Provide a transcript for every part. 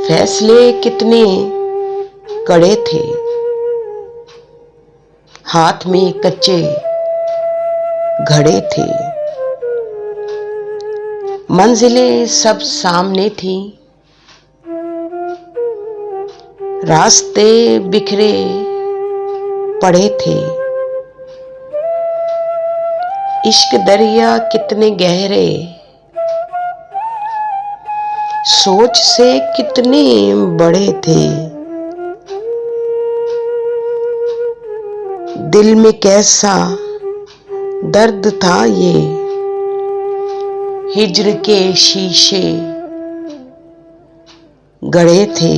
फैसले कितने कड़े थे, हाथ में कच्चे घड़े थे। मंजिलें सब सामने थी, रास्ते बिखरे पड़े थे। इश्क दरिया कितने गहरे, सोच से कितने बड़े थे। दिल में कैसा दर्द था ये, हिज्र के शीशे गड़े थे।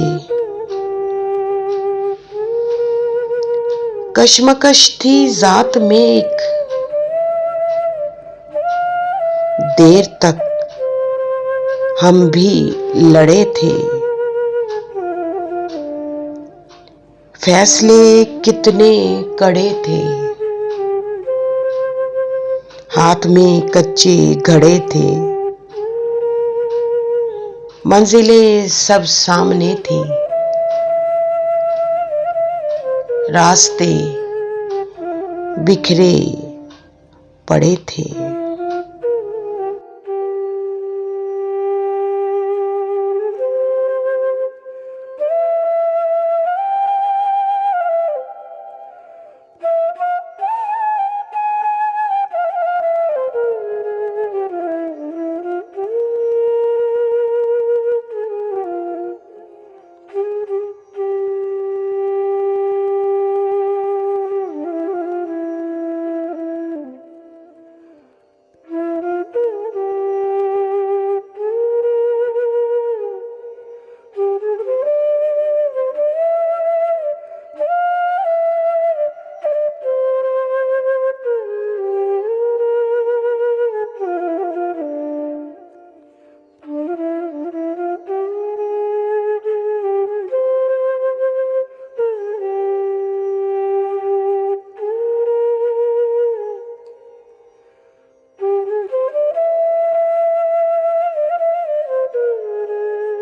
कश्मकश थी जात में एक, देर तक हम भी लड़े थे। फैसले कितने कड़े थे, हाथ में कच्चे घड़े थे। मंजिलें सब सामने थी, रास्ते बिखरे पड़े थे।